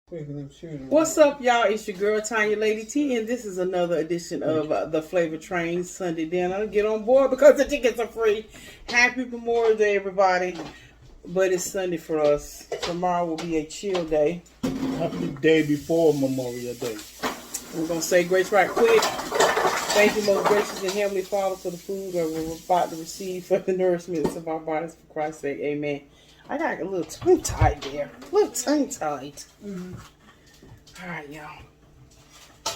What's up, y'all? It's your girl Tanya Lady T, and this is another edition of the Flavor Train Sunday dinner. Get on board because the tickets are free. Happy Memorial Day, everybody! But it's Sunday for us. Tomorrow will be a chill day. Happy day before Memorial Day. We're gonna say grace right quick. Thank you, most gracious and heavenly Father, for the food that we're about to receive for the nourishment of our bodies. For Christ's sake, Amen. I got a little tongue tied there. A little tongue tied. Mm-hmm. All right, y'all.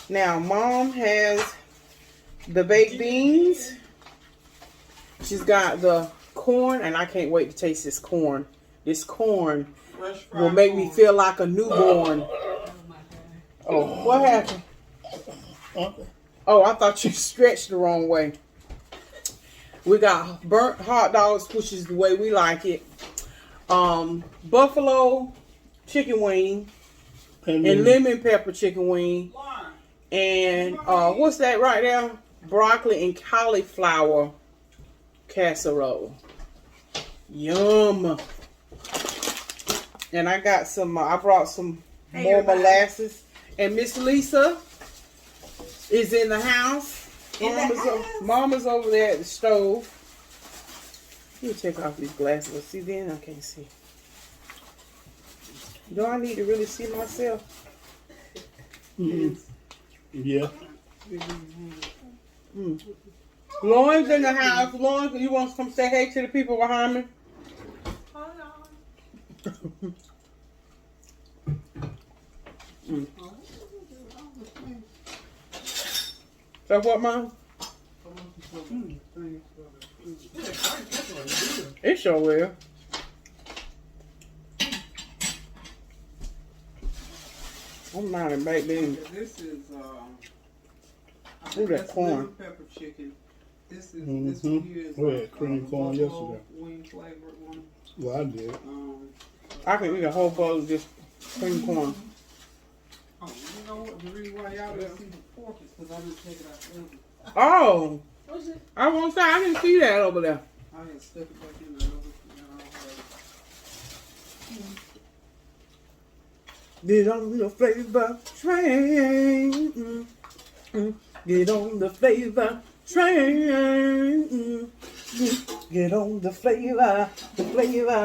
Now, Mom has the baked beans. She's got the corn, and I can't wait to taste this corn. This corn will make me feel like a newborn. Oh, what happened? Oh, I thought you stretched the wrong way. We got burnt hot dogs, which is the way we like it. Buffalo chicken wing and lemon pepper chicken wing, and what's that right there? Broccoli and cauliflower casserole. Yum! And I got some. I brought some more molasses. And Miss Lisa is in the house. Mama's over there at the stove. Let me take off these glasses. Let's see then. I can't see. Do I need to really see myself? Mm-hmm. Yeah. Mm. Lauren's in the house. Lauren, you want to come say hey to the people behind me? Hold on. Mm. So what, Mom? It sure will. I'm not in baked beans. This is ooh, that corn. Pepper chicken. This is this one here is we had cream corn yesterday. Wing flavored one. Well, I did. I can eat a whole bowl of this cream corn. Oh, you know what? The reason why y'all didn't see the pork is because I didn't take it out the oven. Oh, What's it? I won't say I didn't see that over there. I had stuck it back in the oven. Get on the flavor train. Get on the flavor train. Get on the flavor train.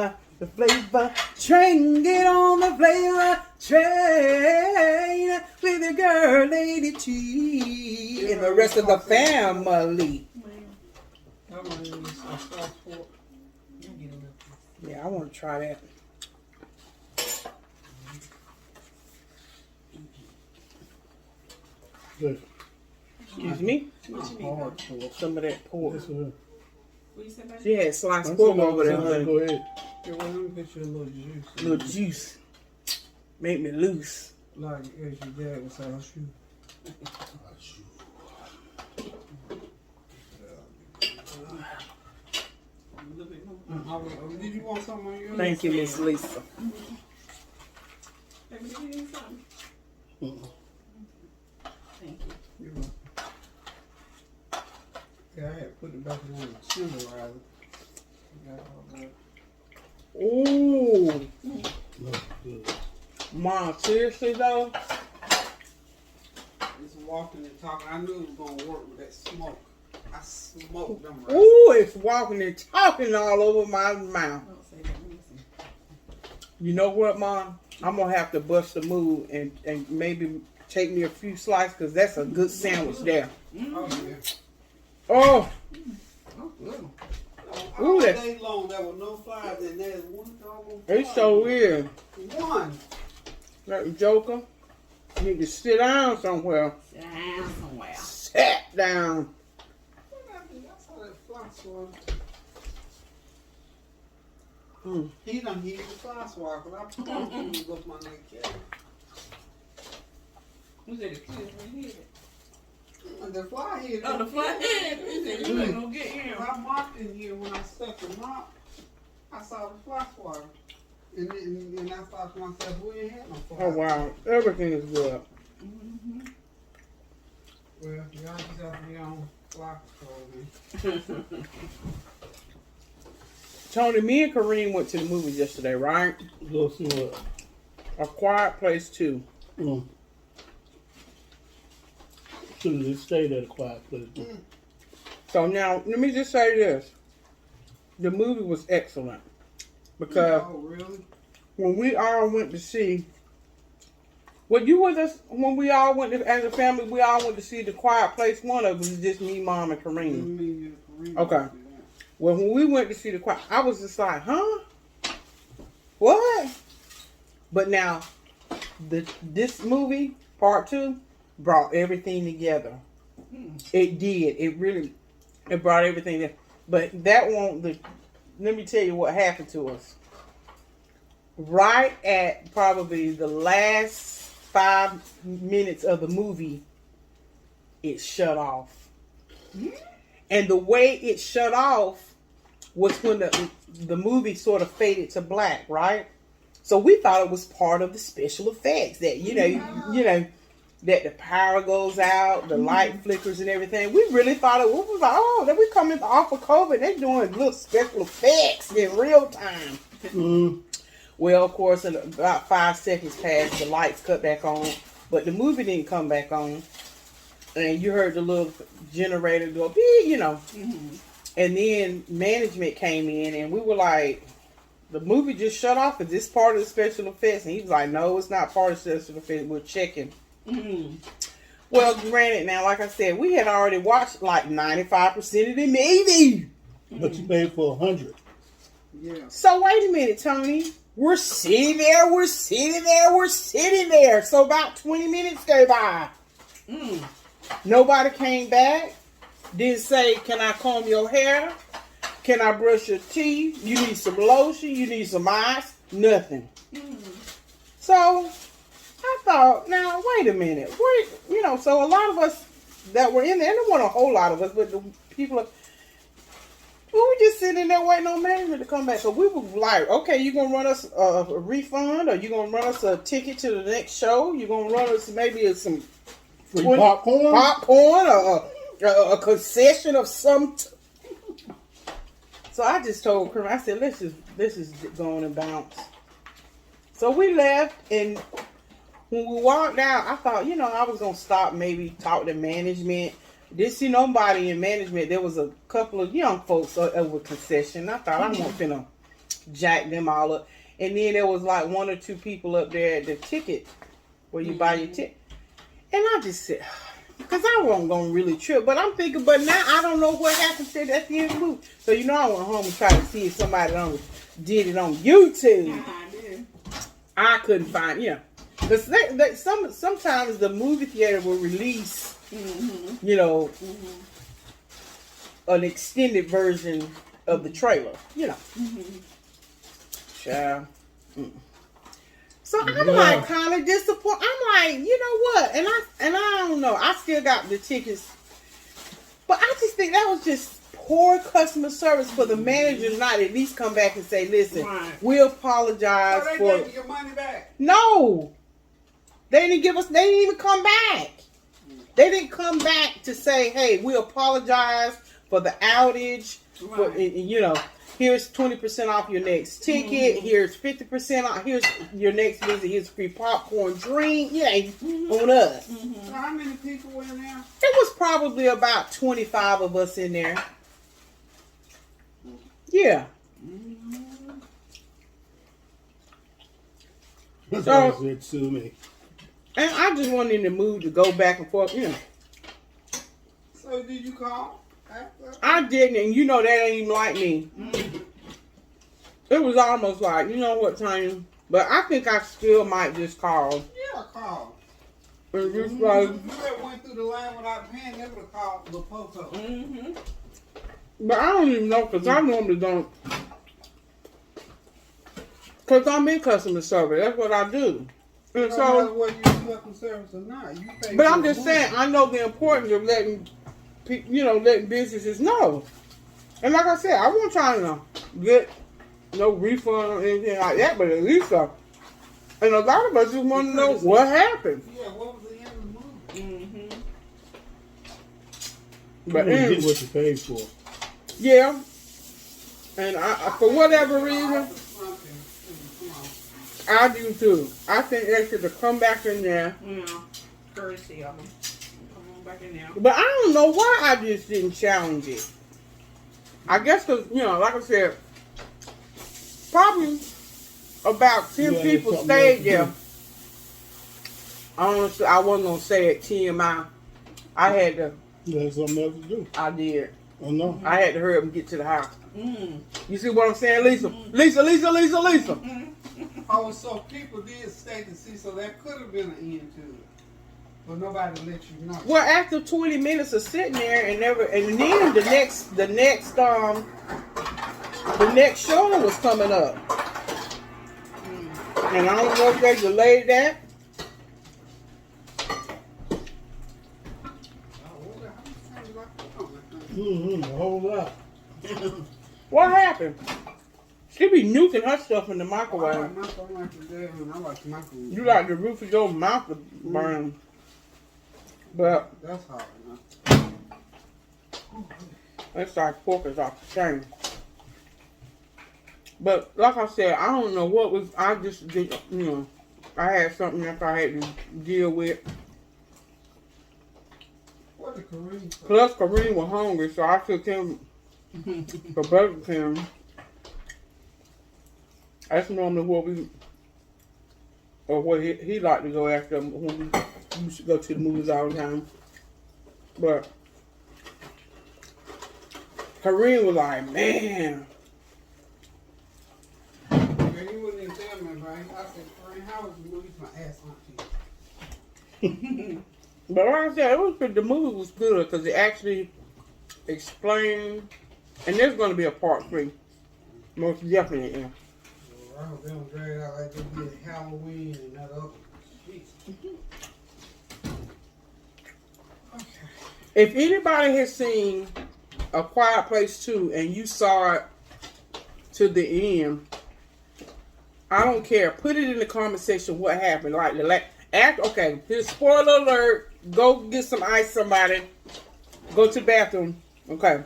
Get on the flavor train with your girl, Lady T, and the rest of the family. Yeah, I want to try that. Excuse me? Some of that pork. She had sliced pork over there, honey. Go ahead. Yeah, well, let me get you a little juice. Little juice. Make me loose. Like as your dad would say, I'll shoot. Did you want something on your Thank you, Miss Lisa. Thank you. Yeah, I had put it back in the tenderizer. Ooh. Mom, seriously though? It's walking and talking. I knew it was gonna work with that smoke. I smoked them right. Ooh, it's walking and talking all over my mouth. You know what, Mom? I'm gonna have to bust a move and maybe take me a few slices because that's a good sandwich there. Oh, yeah. Oh. Oh, good. Ooh, All that's... day long, there were no flies, and there's one doggone It's so weird. One. That joker. You need to sit down somewhere. Sit down somewhere. Sat down. I saw that fly swatter. Mm. He done hit the fly swatter, but I put on to look my neck. Yeah. Who said the kids were here? The fly hit. Oh, the fly head. He said you ain't gonna get him. I mopped in here when I stuck the mop. I saw the fly swatter. And I thought to myself, we ain't had no fly. Oh, wow. Everything is good. Mm-hmm. Well, y'all just have to be on fly patrol, man. Tony, me and Kareem went to the movies yesterday, right? Go see what? A Quiet Place 2. Should have just stayed at a quiet place. So now, let me just say this. The movie was excellent. Because Oh, really? when we all went to see... Well, you with us when we all went to, as a family, we all went to see The Quiet Place 1, or it was just me, Mom, and Kareem? Okay. Well, when we went to see The Quiet, I was just like, huh? What? But now, this movie, part 2, brought everything together. It did. It brought everything together. But that won't, let me tell you what happened to us. Right at probably the last 5 minutes of the movie, it shut off. And the way it shut off was when the movie sort of faded to black, right? So we thought it was part of the special effects that, you know, that the power goes out, the light flickers and everything. We really thought it was like, oh, that we coming off of COVID. They're doing little special effects in real time. Well, of course, in about 5 seconds passed, the lights cut back on, but the movie didn't come back on. And you heard the little generator go, beep, you know. And then management came in, and we were like, the movie just shut off. Is this part of the special effects? And he was like, no, it's not part of the special effects. We're checking. Well, granted, now, like I said, we had already watched like 95% of the movie. But you paid for 100. Yeah. So wait a minute, Tony. We're sitting there. So about 20 minutes go by. Nobody came back. Didn't say, can I comb your hair? Can I brush your teeth? You need some lotion? You need some ice? Nothing. So I thought, now, wait a minute. So a lot of us that were in there, and there weren't a whole lot of us, but the people, we were just sitting there waiting on management to come back. So we were like, okay, you going to run us a refund, or you going to run us a ticket to the next show? You going to run us maybe some Free popcorn? or a concession of some... So I just told Kareem, I said, let's just go on and bounce. So we left, and when we walked out, I thought, I was going to stop, maybe talk to management. Didn't see nobody in management. There was a couple of young folks over concession. I thought, I'm not finna jack them all up. And then there was like 1 or 2 people up there at the ticket, where you buy your ticket. And I just said, because I wasn't going to really trip. But I'm thinking, but now I don't know what happened to it at the end of the movie. So, I went home and tried to see if somebody did it on YouTube. I couldn't find, Because sometimes the movie theater will release, an extended version of the trailer, Child. So I'm like kind of disappointed. I'm like, you know what? And I don't know. I still got the tickets, but I just think that was just poor customer service for the manager not at least come back and say, "Listen, we apologize So they for." gave you your money back? No, they didn't give us. They didn't even come back. They didn't come back to say, "Hey, we apologize for the outage." For, here's 20% off your next ticket. Here's 50% off. Here's your next visit. Here's free popcorn, drink. On us. So how many people were in there? It was probably about 25 of us in there. Yeah. That's So- what it to me. And I just wasn't in the mood to go back and forth. So did you call after? I didn't, and that ain't even like me. It was almost like, you know what, Tanya? But I think I still might just call. Yeah, call. And just like, You ever went through the line without paying, they would have called the post. but I don't even know, because I normally don't. Because I'm in customer service. That's what I do. And No matter so, whether you're in customer service or not, you pay. but for I'm the just movie. saying, I know the importance of letting businesses know. And like I said, I wasn't trying to get no refund or anything like that, but at least, and a lot of us just want to know what happened. Yeah, what was the end of the movie? But You get what you paid for. yeah, and I for whatever reason, I do too. I think they should have come back in there. Yeah. Courtesy of them. Come on back in there. But I don't know why I just didn't challenge it. I guess because, like I said, probably about 10 people stayed there. Honestly, I wasn't going to say it TMI. I had to. You had something else to do. I did. Oh, no. I had to hurry up and get to the house. Mm. You see what I'm saying, Lisa? Lisa. Oh, so people did stay to see, so that could have been an end to it. But nobody let you know. Well, after 20 minutes of sitting there and then the next show was coming up. And I don't know if they delayed that. A whole lot. What happened? She be nuking her stuff in the I microwave. like my phone like the day, and I like my food. You like the roof of your mouth to burn. But That's hard enough. it's like pork is off the chain. But like I said, I don't know what was. I just did. I had something that I had to deal with. What the Korean say? Plus, Kareem was hungry, so I took him for Burger King. That's normally what he like to go after when we used to go to the movies all the time. But Kareem was like, man. Yeah, you wouldn't even tell me, right? I said, Korean, how was the movie? My ass auntie. But like I said, the movie was good because it actually explained, and there's going to be a part 3. Most definitely, yeah. I hope they don't drag it out like they did Halloween and that other. Jeez. Okay. If anybody has seen A Quiet Place 2 and you saw it to the end, I don't care. Put it in the comment section what happened. Okay, here's spoiler alert. Go get some ice, somebody. Go to the bathroom. Okay.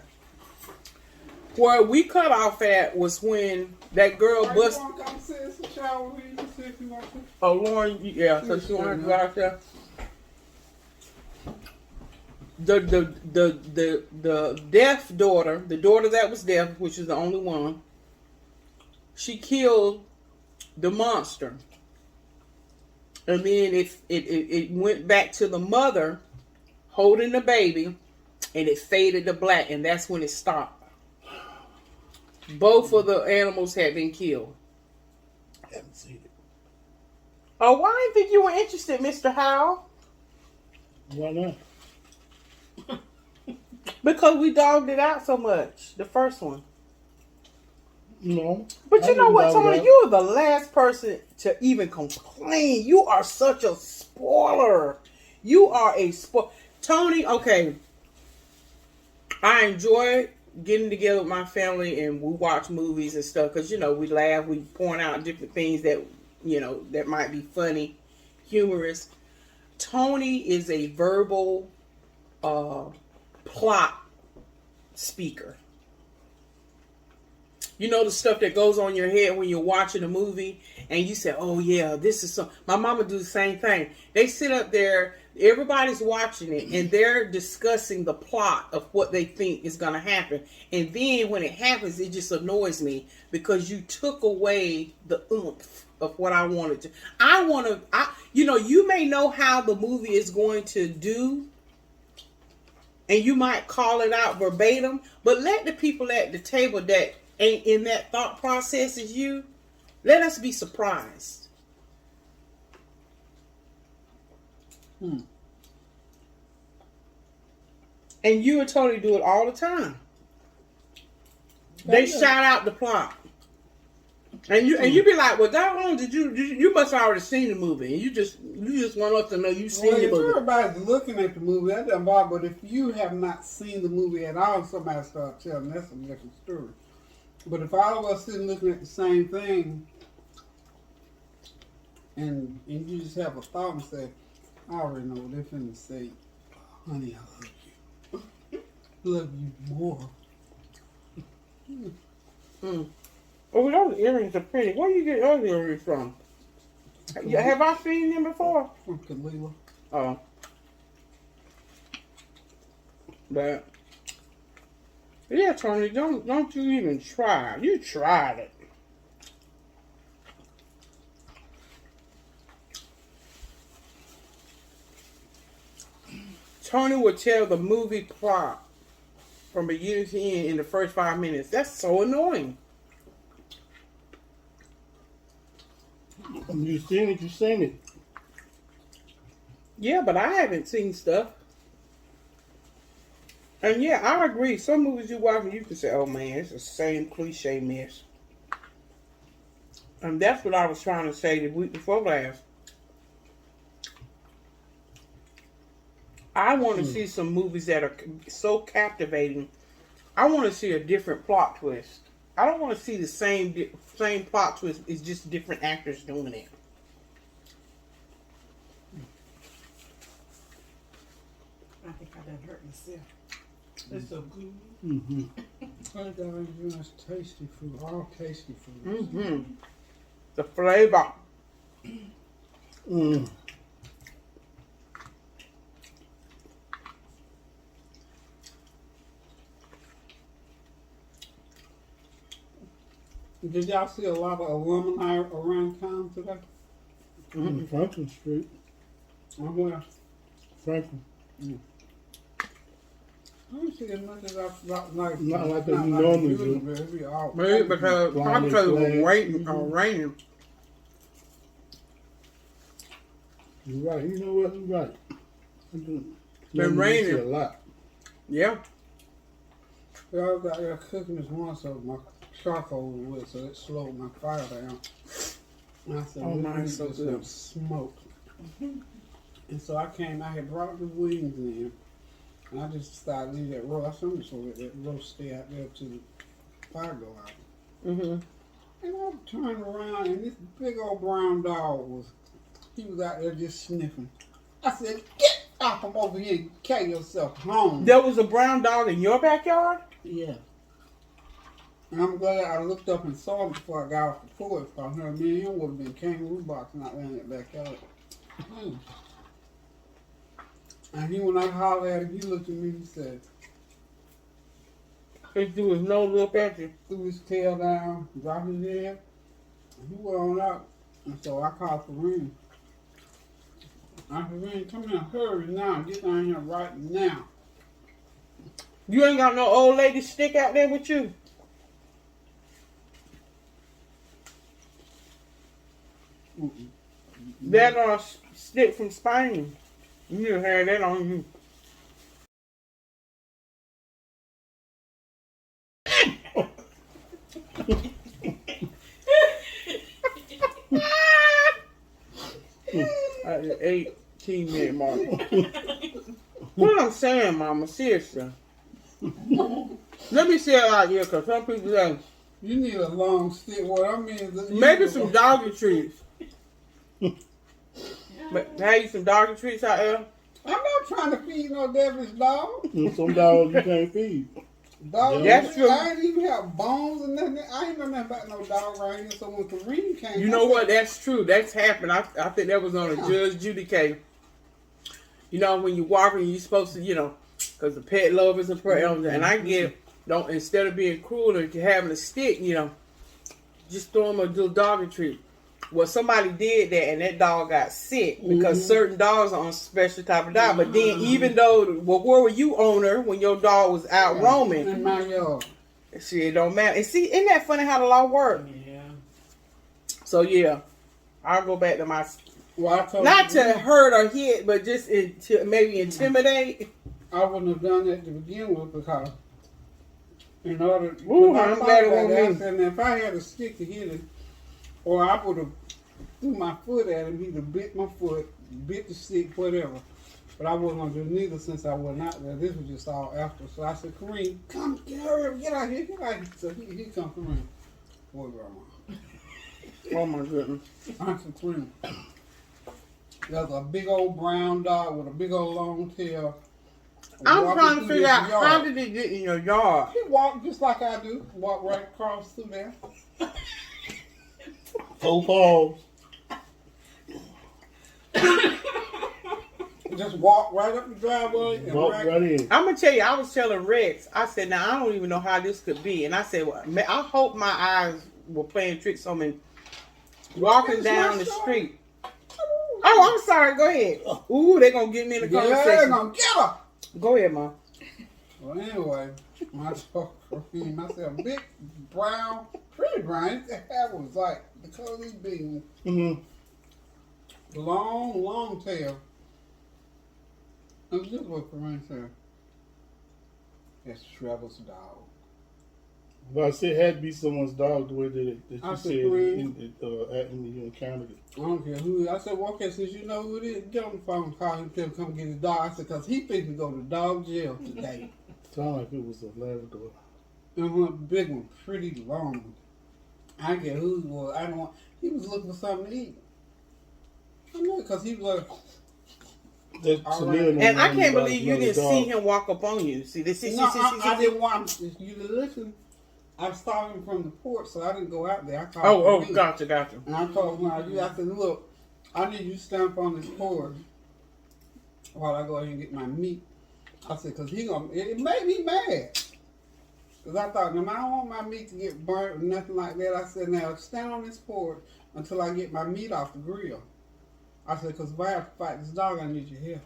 Where we cut off at was when that girl busted. You want to come sit in some shower with me? See if you want to. Oh, Lauren, yeah, so she wanted to go out there. The deaf daughter, the daughter that was deaf, which is the only one, she killed the monster. And then it went back to the mother holding the baby, and it faded to black, and that's when it stopped. Both of the animals had been killed. I haven't seen it. Oh, why didn't think you were interested, Mr. Howell? Why not? Because we dogged it out so much, the first one. No. But you know what, Tony? That. You are the last person to even complain. You are such a spoiler. You are a Tony, okay. I enjoy getting together with my family and we watch movies and stuff because, we laugh. We point out different things that, that might be funny, humorous. Tony is a verbal plot speaker. You know the stuff that goes on your head when you're watching a movie and you say, oh yeah, this is so. My mama do the same thing. They sit up there, everybody's watching it, and they're discussing the plot of what they think is going to happen. And then when it happens, it just annoys me because you took away the oomph of what I wanted to. You may know how the movie is going to do, and you might call it out verbatim, but let the people at the table that ain't in that thought process as you, let us be surprised. And you and Tony do it all the time. They shout out the plot. And you be like, well, that one you must have already seen the movie, and you just want us to know you've seen the If movie. everybody's looking at the movie, that doesn't bother. But if you have not seen the movie at all, somebody starts telling, that's a different story. But if all of us sitting looking at the same thing, and you just have a thought and say, I already know what they're finna say. Honey, I love you. Love you more. Oh, those earrings are pretty. Where you get those earrings from? Have I seen him before? From Kalila. Oh. But yeah, Tony, don't you even try. You tried it. Tony would tell the movie plot from beginning to end in the first 5 minutes. That's so annoying. You seen it, you seen it. Yeah, but I haven't seen stuff. And yeah, I agree. Some movies you watch and you can say, oh man, it's the same cliche mess. And that's what I was trying to say the week before last. I want to see some movies that are so captivating. I want to see a different plot twist. I don't want to see the same plot twist. It's just different actors doing it. I think I done hurt myself. It's so good. Mm-hmm. That's tasty food. All tasty food. Mm-hmm. The flavor. Mm. Did y'all see a lot of alumni around town today? Mm-hmm. Franklin Street. I'm where? Franklin. I don't see as much as I like. Not like they normally do. Maybe because probably because it was raining. You're right. You know what? You're right. Been raining a lot. Yeah. I was out there cooking this one, so my charcoal was wet, so it slowed my fire down. And I said, Oh, mine's so good. Smoke. And so I had brought the wings in, and I just started leaving that roast. I'm just gonna let that roast stay out there till the fire go out. Mm-hmm. And I turned around, and this big old brown dog was out there just sniffing. I said, get off from over here and carry yourself home. There was a brown dog in your backyard? Yeah. And I'm glad I looked up and saw him before I got off the porch. If I heard me and him would have been kangaroo boxing out there in that backyard. And when I hollered at him, he looked at me and he said, He threw his nose up at you. threw his tail down, dropped his head, and he went on out. And so I called for Ring. I said, Ring, come here, hurry now, get down here right now. You ain't got no old lady stick out there with you? That stick from Spain. You had that on you. At the 18-minute mark. What I'm saying, Mama, seriously. Let me say it out here, because some people say, You need a long stick. What I mean is maybe some doggy treats. But have you some doggy treats out there? I'm not trying to feed no devilish dog. Some dogs you can't feed. Dog, Yeah, that's true. I ain't even have bones and nothing. I ain't know nothing about no dog right here. So when Kareem came, You know what? That's true. That's happened. I think that was on a Judge Judy case. You know, when you walking, you're supposed to, because the pet lovers and prayer, and I get, instead of being cruel and having a stick, just throw them a little doggy treat. Well, somebody did that, and that dog got sick because certain dogs are on special type of dog. But then, even though, where were you, owner, when your dog was out roaming? In my yard. See, it don't matter. And see, isn't that funny how the law works? Yeah. So yeah, I'll go back to my. Well, I told Not you, to hurt or hit, but just to maybe intimidate. I wouldn't have done that to begin with because in order. Ooh, I I'm thought glad it about wasn't that, I me. said, if I had a stick to hit him, or I would have threw my foot at him, he'd have bit my foot, bit the stick, whatever. But I wasn't going to do neither since I wasn't out there. This was just all after. So I said, Kareem, come, hurry, get out here, get out here. So he come Kareem. Boy, grandma. Oh my goodness. Uncle Kareem. There's a big old brown dog with a big old long tail. I'm walking trying to through figure this out yard. how did it get in your yard? He walked just like I do. Walk right across through there. 4 paws. Just walk right up the driveway and Walk right in. I'm gonna tell you, I was telling Rex, I said, now I don't even know how this could be. And I said, well, I hope my eyes were playing tricks on me walking down the street. Oh, I'm sorry, go ahead. Ooh, they're gonna get me in the Yeah, they're conversation. gonna get her. Go ahead, Mom. Well, anyway, my dog, I said a big brown, pretty brown. His hair was like the color of these beans. Mm-hmm. Long tail. And this is what Corinne said. That's Trevor's dog. But I said it had to be someone's dog the way that I you said said green. you encountered it. I don't care who. I said, well, okay, since you know who it is, get on the phone and call him, tell him to come get his dog. I said, because he fixing to go to dog jail today. Sounded like it was a Labrador. And one big one, pretty long. I don't care who it was. I don't want. He was looking for something to eat. I know because he was like. That's All Chanel right. and And I them can't about believe you another didn't dog. see him walk up on you. See, this. No, I didn't want you to listen. I saw him from the porch, so I didn't go out there. I called Oh, Corinne. gotcha. And I told him, I said, look, I need you to stand up on this porch while I go ahead and get my meat. I said, because it made me mad. Because I thought, no, I don't want my meat to get burnt or nothing like that. I said, now stand on this porch until I get my meat off the grill. I said, because if I have to fight this dog, I need your help.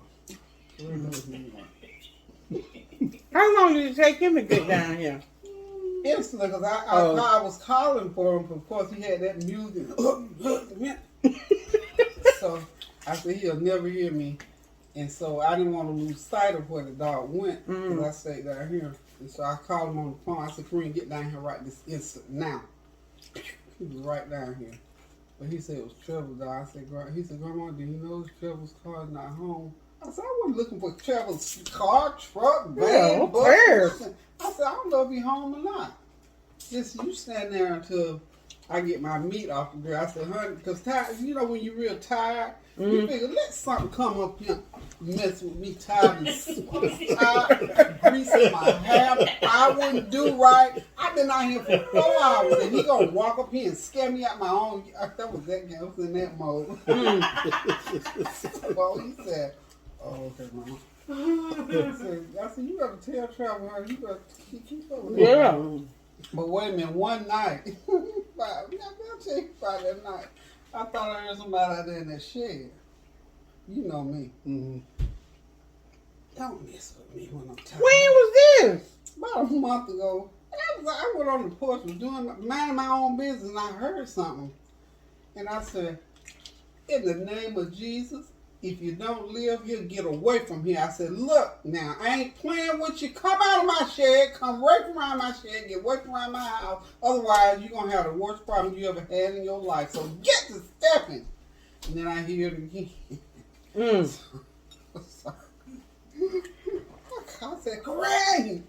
How long did it take him to get down here? Instantly, because I was calling for him, but of course he had that music. So I said, he'll never hear me. And so I didn't want to lose sight of where the dog went, because I stayed down here. And so I called him on the phone. I said, Kareem, get down here right this instant, now. He was right down here. But he said it was Trevor's dog. I said, he said, Grandma, do you know Trevor's car is not home? I said, I wasn't looking for Trevor's car, truck, van, who bus. cares? I said, I don't know if he's home or not. Just you stand there until I get my meat off the grill. I said, honey, because you know when you're real tired, you figure, let something come up here mess with me tired and greasing my hair. I wouldn't do right. I've been out here for 4 hours and he gonna walk up here and scare me out my own. That was that guy. I was in that mode. So he said, oh, okay, Mama. I said, you gotta tell Trevor, honey, you gotta keep up with that. Yeah. But wait a minute, one night, I'll tell you about that night. I thought I heard somebody out there in that shed. You know me. Mm-hmm. Don't mess with me when I'm tired. When was this? About a month ago, I went on the porch, was minding my own business, and I heard something. And I said, in the name of Jesus, if you don't live here, get away from here. I said, look, now, I ain't playing with you. Come out of my shed. Come right from around my shed. Get away from around my house. Otherwise, you're going to have the worst problem you ever had in your life. So get to stepping. And then I hear it again. I said, Corinne.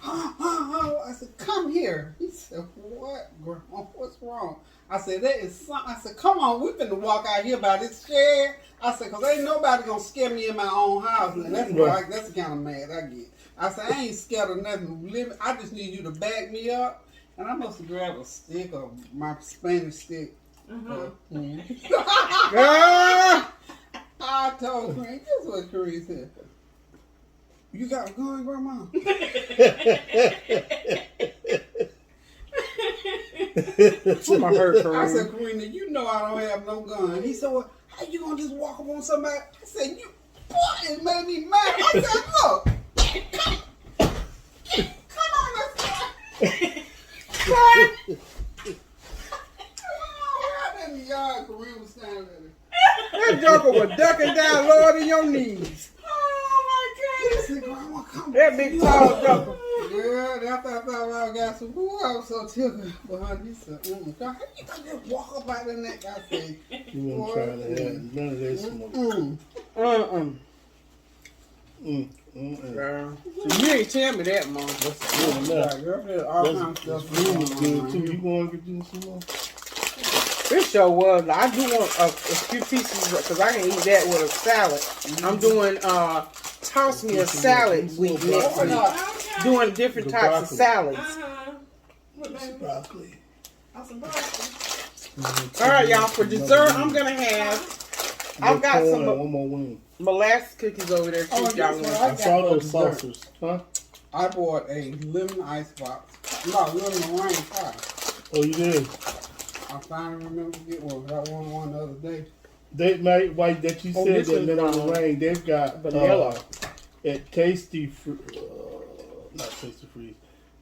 I said, come here. He said, what, Grandma? What's wrong? I said, that is something. I said, come on, we finna walk out here by this shed. I said, because ain't nobody gonna scare me in my own house. And that's that's the kind of mad I get. I said, I ain't scared of nothing. I just need you to back me up. And I must have grabbed a stick or my Spanish stick. I told Corinne, guess what Corinne said? You got a gun, Grandma? My hurt, I said, Karina, you know I don't have no gun. He said, well, how you gonna just walk up on somebody? I said, you, boy, it made me mad. I said, look, come on, let's go. Right in the yard, Karina was standing there. That joker was ducking down lower than your knees. I said, Grandma, come That big tall joker. Yeah, after I thought I got some, boy, I was so tickled behind me. Said, how you gonna just walk up out in that? I said, You weren't trying to have none of that smoke. Girl. So you ain't tell me that, Mom. That's good enough. all kinds of That's stuff really going on good too. here. You going to get you some more? This show was. I do want a few pieces because I can eat that with a salad. I'm doing toss me a salad week next week. Doing different The types of broccoli. salads. Broccoli. Awesome broccoli. All right, y'all. For dessert, I'm gonna have I've got corn some and one more wing. molasses cookies over there. Oh, Too, y'all that's what want. I I got saw for those dessert. saucers. Huh? I bought a lemon ice box. No, lemon meringue pie. Oh, you did? I finally remember to get one. Got one the other day. They might white that you Oh, said this that is, meant on the rain. They've got vanilla. at Tasty not Tasty Freeze,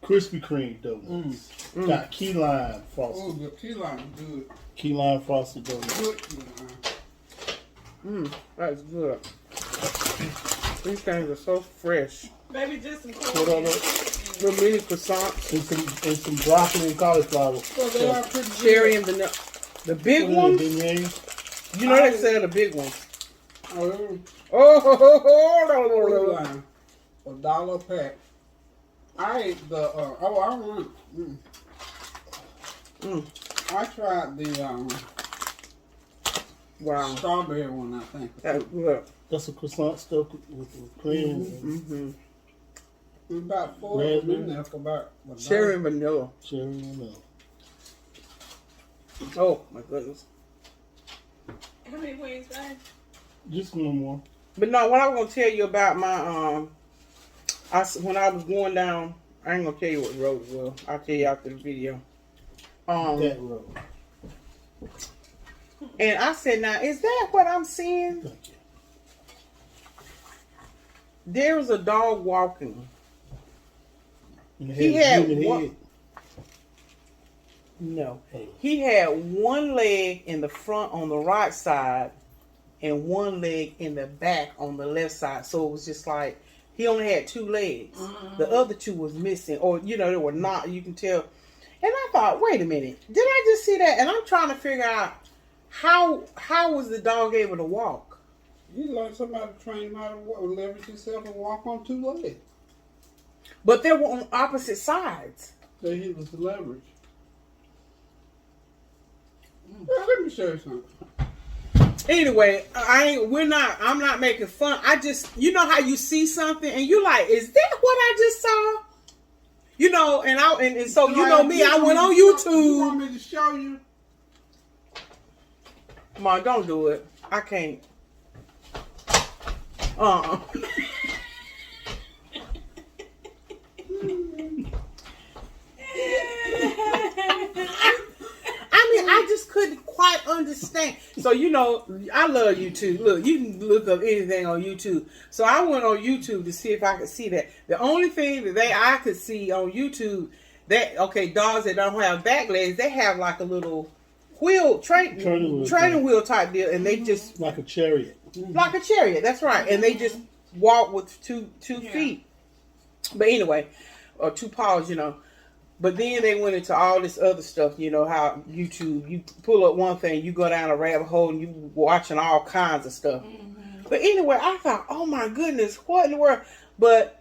Krispy Kreme donuts. Got key lime Oh, frosted. the key lime good. Key lime frosted donuts. Good key lime. That's good. These things are so fresh. Baby, just some What other? The mini croissants, And some broccoli and cauliflower. So they are pretty good. cherry and vanilla. The big What are ones, the beignets? you know they sell the big ones. Oh, Oh, lime. $1 a pack. I ate the, I tried the wow, strawberry one, I think. that's good. That's a croissant stuffed with cream. Mm-hmm. There's about 4 of them in there for about $1. Cherry and vanilla. Cherry and vanilla. Oh my goodness. How many wings, babe? Just one more. But no, what I was gonna tell you about my when I was going down, I ain't gonna tell you what road it was. I'll tell you after the video. That road. And I said, now is that what I'm seeing? Thank you. There was a dog walking. And it He a had human one- head. No. Oh. He had one leg in the front on the right side and one leg in the back on the left side. So it was just like he only had 2 legs. The other 2 was missing, or they were not. You can tell. And I thought, wait a minute, did I just see that? And I'm trying to figure out how was the dog able to walk? You like somebody to train him how to leverage himself and walk on 2 legs. But they were on opposite sides. So he was the leverage. Well, let me show you something. Anyway, I'm not making fun. I just, how you see something and you like, is that what I just saw? And so me, I went on You YouTube. want me to show you? Come on, don't do it. I can't. I just couldn't quite understand. So, I love YouTube. Look, you can look up anything on YouTube. So I went on YouTube to see if I could see that. The only thing that I could see on YouTube, dogs that don't have back legs, they have like a little training wheel type deal, and they just Like a chariot. like a chariot. That's right, and they just walk with two feet. But anyway, or 2 paws, But then they went into all this other stuff, how YouTube, you pull up one thing, you go down a rabbit hole, and you watching all kinds of stuff. Mm-hmm. But anyway, I thought, oh my goodness, what in the world? But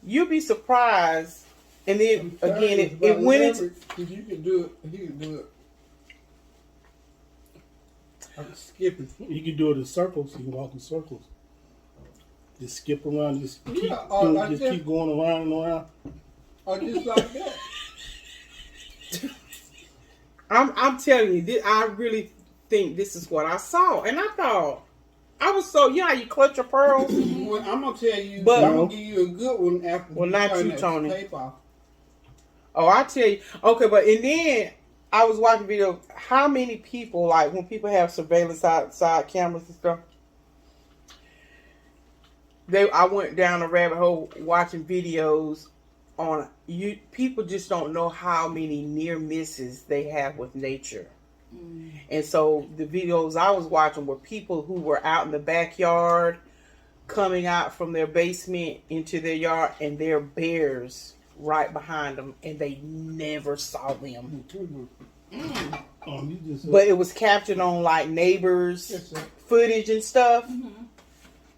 you'd be surprised. And then again, it went into. Because you can do it, he can do it. I'm skipping. You can do it in circles. You can walk in circles. Just skip around. Just keep, keep going around and around. Or just like that. I'm telling you, I really think this is what I saw. And I thought, I was so, how you clutch your pearls? Well, I'm going to tell you, But- I'm going to give you a good one after Well, not turn you, that Tony. tape off. Oh, I tell you. Okay, and then I was watching video. How many people, like when people have surveillance outside cameras and stuff, I went down a rabbit hole watching videos on you. People just don't know how many near misses they have with nature. And so the videos I was watching were people who were out in the backyard, coming out from their basement into their yard, and there are bears right behind them, and they never saw them. But it was captured on like neighbors' footage and stuff.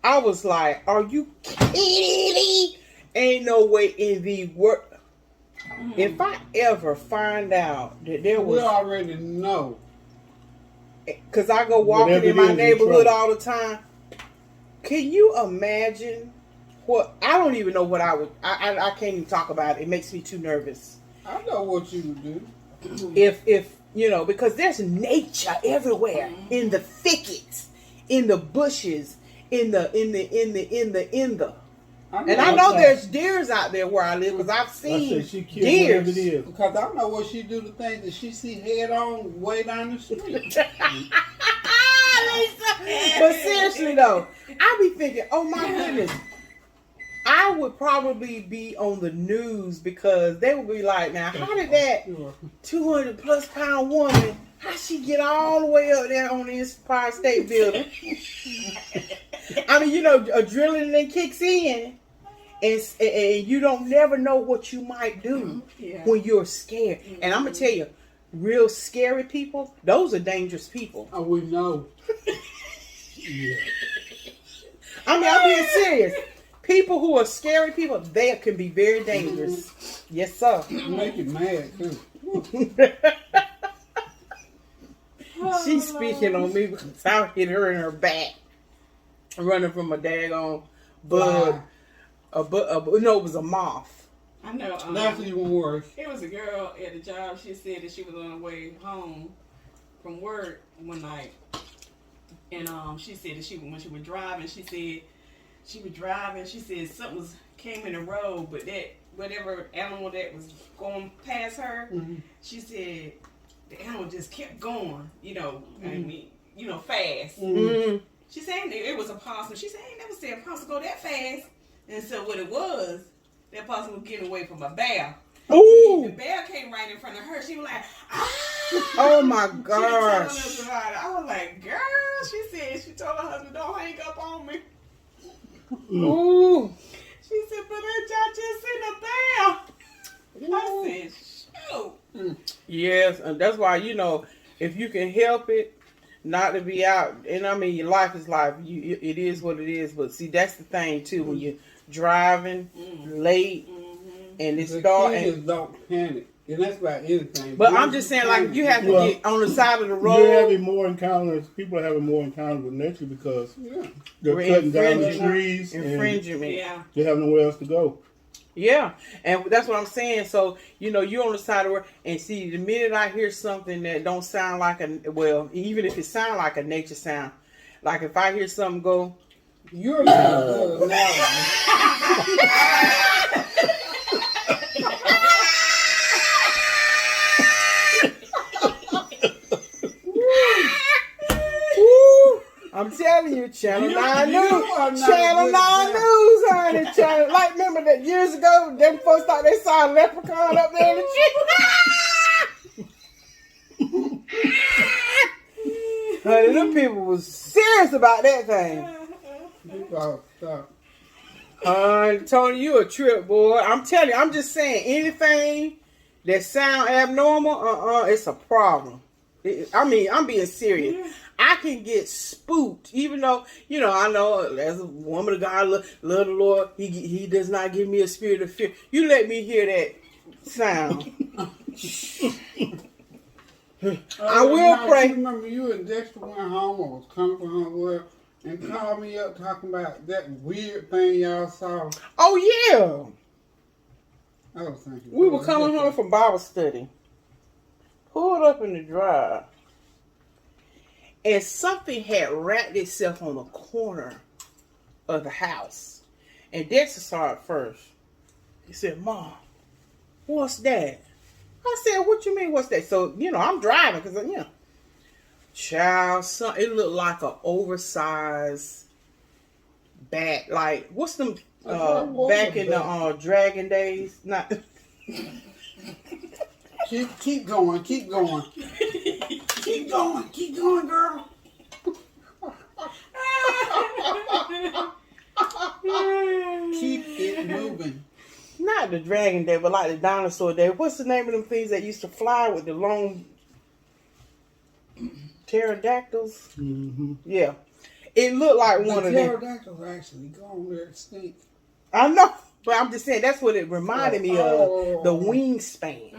I was like, are you kidding me? Ain't no way in the world. If I ever find out that there was... We already know. Because I go walking in my neighborhood all the time. Can you imagine what... I don't even know what I would... I can't even talk about it. It makes me too nervous. I know what you would do. If because there's nature everywhere in the thickets. in the bushes, in the. And I what know that- there's deers out there where I live because I've I seen said she killed whatever it deers. is. Because I know what she do the things that she see head on way down the street. Lisa. But seriously though, I be thinking, oh my goodness, I would probably be on the news because they would be like, now how did that Sure. 200 plus pound woman, how she get all the way up there on the Empire State Building? I mean, you know, adrenaline then kicks in, and you don't never know what you might do when you're scared. And I'm gonna tell you, real scary people, those are dangerous people. Oh, we know. Yeah. I mean, I'm being serious. People who are scary people, they can be very dangerous. Yes, sir. Make you mad, too. She's speaking on me because I hit her in her back, running from a daggone bug. No, it was a moth. I know. That's even worse. It was a girl at the job. She said that she was on her way home from work one night, and she said that when she was driving, she said something came in the road, but that whatever animal that was going past her, she said the animal just kept going, I mean, fast. Mm-hmm. She said it was a possum. She said, I ain't never seen a possum go that fast. And so what it was, that possum was getting away from a bear. Ooh! The bear came right in front of her. She was like, ah! Oh my She was telling gosh! us about it. I was like, girl, she told her husband, don't hang up on me. Ooh! She said, but I just seen a bear. I said, shoot. Yes, and that's why, if you can help it, not to be out, and I mean, your life is life. It is what it is. But see, that's the thing too. When you're driving late and it's The dark, kids don't panic. And that's about anything. but I'm just saying, like, you have to get on the side of the road. You're having more encounters. People are having more encounters with nature because they're cutting down the trees and Infringement. Yeah. they have nowhere else to go. Yeah, and that's what I'm saying. So, you're on the side of the road, and see, the minute I hear something that don't sound like even if it sound like a nature sound, like if I hear something go, You're not good now. woo, I'm telling you, Channel You 9 are News, not Channel good 9 now. News, honey. Like, remember that years ago, them folks thought they saw a leprechaun up there in the tree. Honey, them people was serious about that thing. Stop. Tony, you a trip, boy. I'm telling you, I'm just saying, anything that sound abnormal, it's a problem. I'm being serious. I can get spooked, even though, I know as a woman of God, love the Lord, he does not give me a spirit of fear. You let me hear that sound. I will pray. I remember you and Dexter went home or was coming from home and called me up talking about that weird thing y'all saw. Oh, yeah. I was thinking. We were coming home from Bible study. Pulled up in the drive. And something had wrapped itself on the corner of the house. And Dexter saw it first. He said, Mom, what's that? I said, what you mean, what's that? So, I'm driving because, child, it looked like an oversized bat. Like, what's them back in the Dragon days? Not. Keep going. Keep going, girl. Keep it moving. Not the dragon day, but like the dinosaur day. What's the name of them things that used to fly with the long pterodactyls? Mm-hmm. Yeah. It looked like one The of them. pterodactyls actually gone there extinct. I know, but I'm just saying that's what it reminded me of. The wingspan.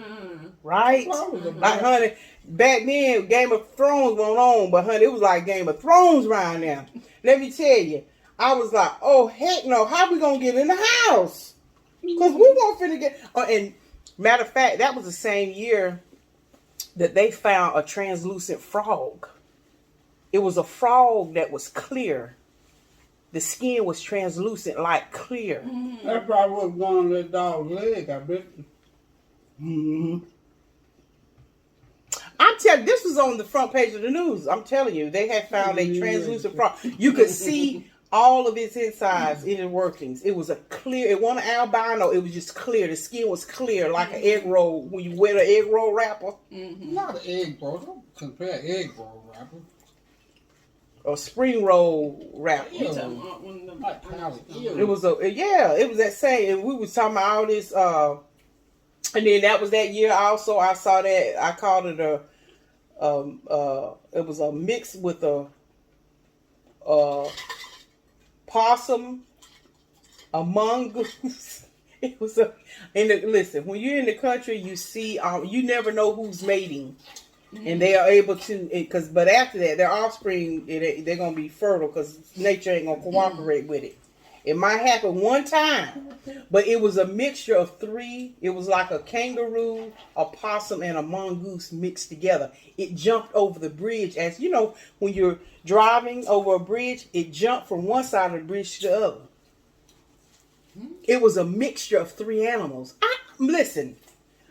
Right? Like, honey, back then, Game of Thrones went on, but honey, it was like Game of Thrones right now. Let me tell you, I was like, oh, heck no, how we gonna get in the house? Because we won't finna get... and matter of fact, that was the same year that they found a translucent frog. It was a frog that was clear. The skin was translucent, like clear. That probably was going on that dog's leg, I bet. Mm-hmm. I'm telling you, this was on the front page of the news. I'm telling you, they had found a translucent frog. You could see all of its insides in the workings. It was a clear, it wasn't albino, it was just clear. The skin was clear, like an egg roll, when you wear an egg roll wrapper. Not an egg roll. Don't compare egg roll wrapper. Or spring roll wrapper. You talking about one of them? Like powder. It was it was that same, and we was talking about all this, and then that was that year also, I saw that, I called it it was a mix with a possum, a mongoose. It was listen, when you're in the country, you see, you never know who's mating. And they are able to, but after that, their offspring, they're going to be fertile because nature ain't going to cooperate with it. It might happen one time, but it was a mixture of three. It was like a kangaroo, a possum, and a mongoose mixed together. It jumped over the bridge. As you know, when you're driving over a bridge, it jumped from one side of the bridge to the other. It was a mixture of three animals. Listen,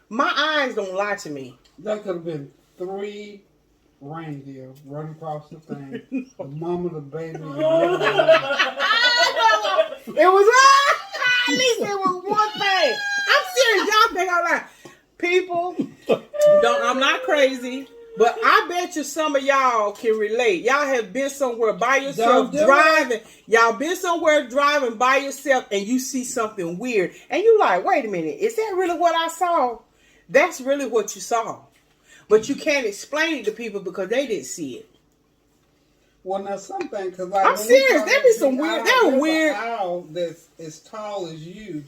my eyes don't lie to me. That could have been 3 reindeer running across the thing. The mama, the baby, and the little baby. It was at least it was one thing. I'm serious. Y'all think I'm lying. People, I'm not crazy, but I bet you some of y'all can relate. Y'all have been somewhere by yourself driving. Y'all been somewhere driving by yourself and you see something weird. And you like, wait a minute, is that really what I saw? That's really what you saw. But you can't explain it to people because they didn't see it. Well, now something, because I'm serious. There be some weird. They're weird. An owl that's as tall as you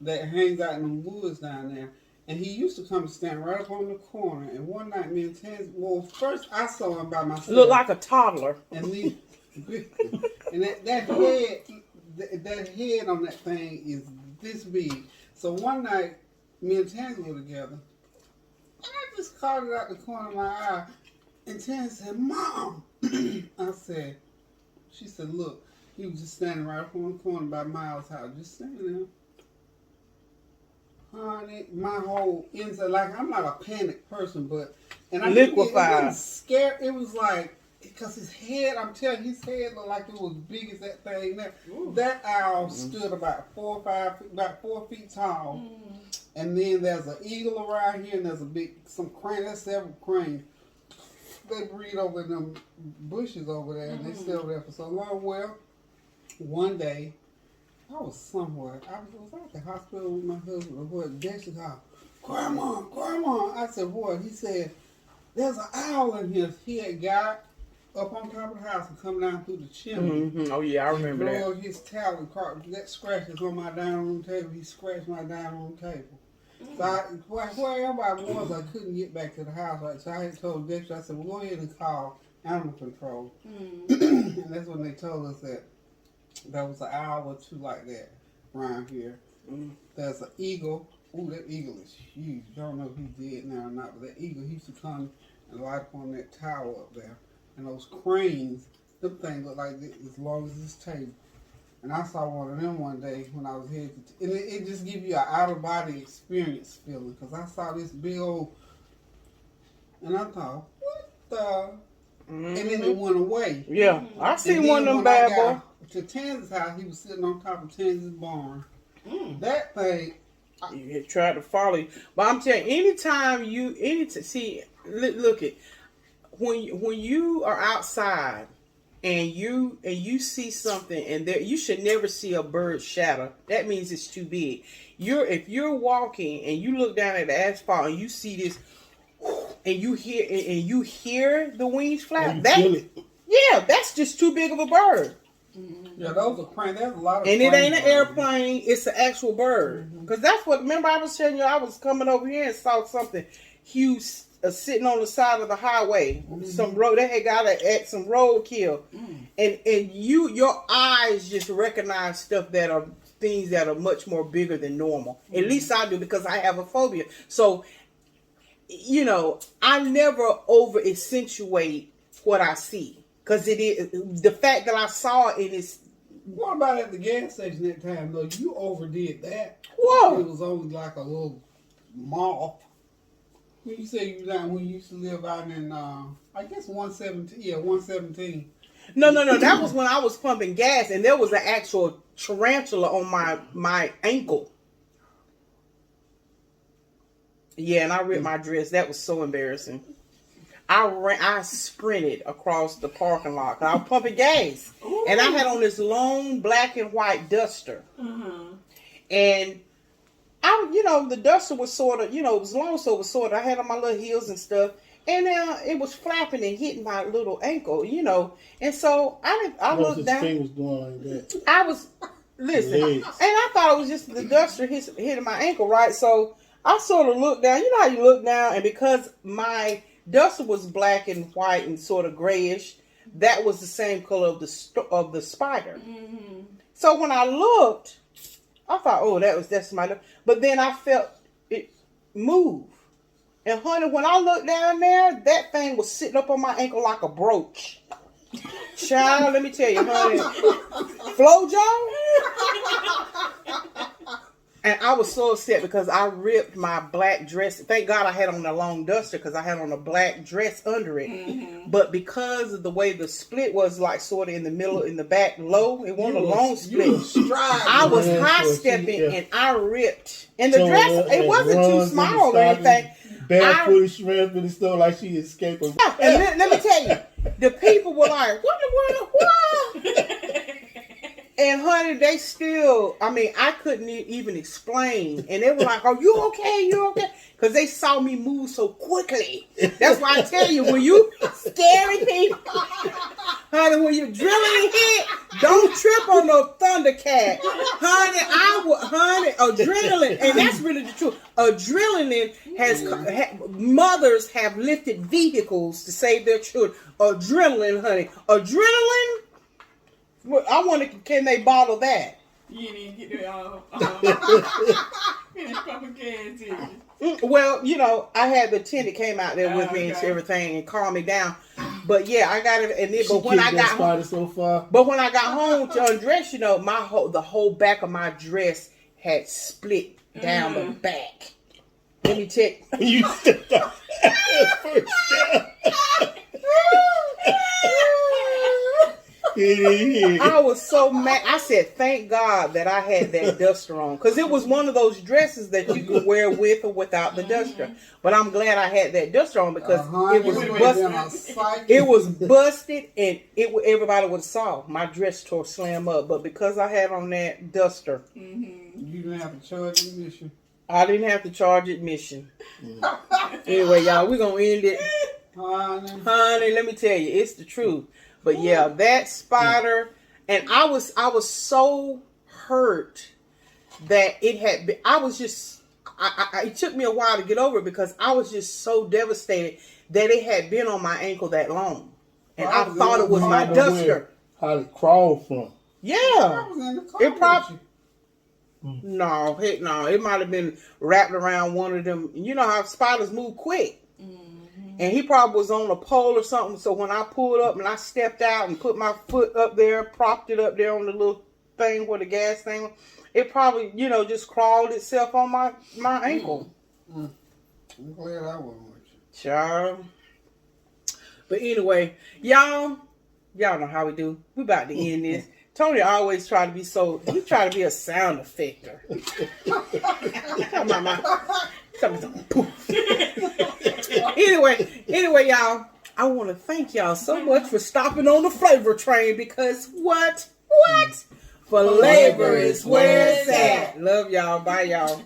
that hangs out in the woods down there, and he used to come and stand right up on the corner. And one night, me and Tans, well, first I saw him by myself. Look like a toddler. And and that head on that thing is this big. So one night, me and Tans were together, and I just caught it out the corner of my eye, and Tans said, "Mom." I said, she said, look, he was just standing right up on the corner by Miles' house, just standing there. Honey, my whole inside, like, I'm not a panic person, but, and I liquefied. It was scared. It was like, because his head, I'm telling you, his head looked like it was big as that thing there. That owl stood about 4 feet tall. And then there's an eagle around here, and there's some crane, there's several cranes. They breed over in them bushes over there, and they stay over there for so long. Well, one day, I was somewhere. I was at the hospital with my husband. Or what? Dexter called, Grandma. I said, what? He said, there's an owl in here. He had got up on top of the house and come down through the chimney. Mm-hmm. Oh, yeah, I remember that. Drug his talon, that scratches on my dining room table. He scratched my dining room table. So wherever I was, I couldn't get back to the house. Right? So I had told Dexter, I said, well, go ahead and call animal control. And that's when they told us that there was an owl or two like that around here. There's an eagle. Ooh, that eagle is huge. I don't know if he's dead now or not, but that eagle, he used to come and light up on that tower up there. And those cranes, them things look like this, as long as this table. And I saw one of them one day when I was headed to, and it just gives you an out-of-body experience feeling, because I saw this big old, and I thought, what the? And then it went away. Yeah, I seen one of them bad boys. To Tans's house, he was sitting on top of Tans's barn. That thing. You tried to follow you. But I'm telling you, see, look at, when you are outside, and you see something, and there you should never see a bird shatter. That means it's too big. If you're walking and you look down at the asphalt and you see this, and you hear the wings flap, that's just too big of a bird. Yeah, those are cranes. There's a lot of. And it ain't an airplane; it's an actual bird. Because that's what. Remember, I was telling you, I was coming over here and saw something huge. Sitting on the side of the highway, some road. They had got some roadkill, and your eyes just recognize stuff that are things that are much more bigger than normal. At least I do, because I have a phobia. So, I never over accentuate what I see. because it is the fact that I saw it is. What about at the gas station that time though? You overdid that. Whoa. It was only like a little mall. When you say you down when you used to live out in I guess 117, yeah, 117. No. That was when I was pumping gas, and there was an actual tarantula on my ankle. Yeah, and I ripped my dress. That was so embarrassing. I sprinted across the parking lot 'cause I was pumping gas. Ooh. And I had on this long black and white duster. Mm-hmm. And the duster was sort of, it was long, so it was sort of, I had on my little heels and stuff. And it was flapping and hitting my little ankle, And so I looked down. Thing was going like that. I was, listen, Legs. and I thought it was just the duster hitting my ankle, right? So I sort of looked down. You know how you look down, and because my duster was black and white and sort of grayish, that was the same color of the spider. Mm-hmm. So when I looked, I thought, oh, that's my. But then I felt it move, and honey, when I looked down there, that thing was sitting up on my ankle like a brooch. Child, let me tell you, honey, FloJo. And I was so upset because I ripped my black dress. Thank God I had on a long duster because I had on a black dress under it. Mm-hmm. But because of the way the split was like sort of in the middle, in the back low, it wasn't a long split. I was high stepping and I ripped. And the dress, it wasn't too small or anything. Barefoot shrimp and stuff like she escaped. And let me tell you, the people were like, what in the world? What? And honey, they still, I couldn't even explain. And they were like, are you okay? You okay? Because they saw me move so quickly. That's why I tell you, when you scary people, honey, when you're drilling hit, don't trip on no Thundercat. Honey, adrenaline, and that's really the truth. Adrenaline mothers have lifted vehicles to save their children. Adrenaline, honey. Adrenaline. I wonder, can they bottle that? You didn't get the finish pumping gas, did you? Well, I had the attendant came out there with me and everything and calmed me down. But yeah, I got it. And then, but when I got home, so far. But when I got home to undress, the whole back of my dress had split down the back. Let me check. You stepped out first. I was so mad. I said, thank God that I had that duster on. Because it was one of those dresses that you could wear with or without the duster. But I'm glad I had that duster on because it was busted. It was busted and everybody would have saw. My dress tore slam up. But because I had on that duster. Mm-hmm. You didn't have to charge admission. I didn't have to charge admission. Anyway, y'all, we're going to end it. Honey, let me tell you, it's the truth. But yeah, that spider, and I was so hurt that it had been, I was just, it took me a while to get over it because I was just so devastated that it had been on my ankle that long. And I thought it was my duster. How it crawled from. Yeah. It probably, no, heck no. It might have been wrapped around one of them. You know how spiders move quick. And he probably was on a pole or something. So when I pulled up and I stepped out and put my foot up there, propped it up there on the little thing where the gas thing was, it probably, just crawled itself on my ankle. I'm glad I wasn't with you. Child. But anyway, y'all know how we do. We about to end this. Tony always try to be he try to be a sound effector. Poof. Anyway, y'all, I want to thank y'all so much for stopping on the Flavor Train because what? Flavor is where it's at. Love y'all. Bye, y'all.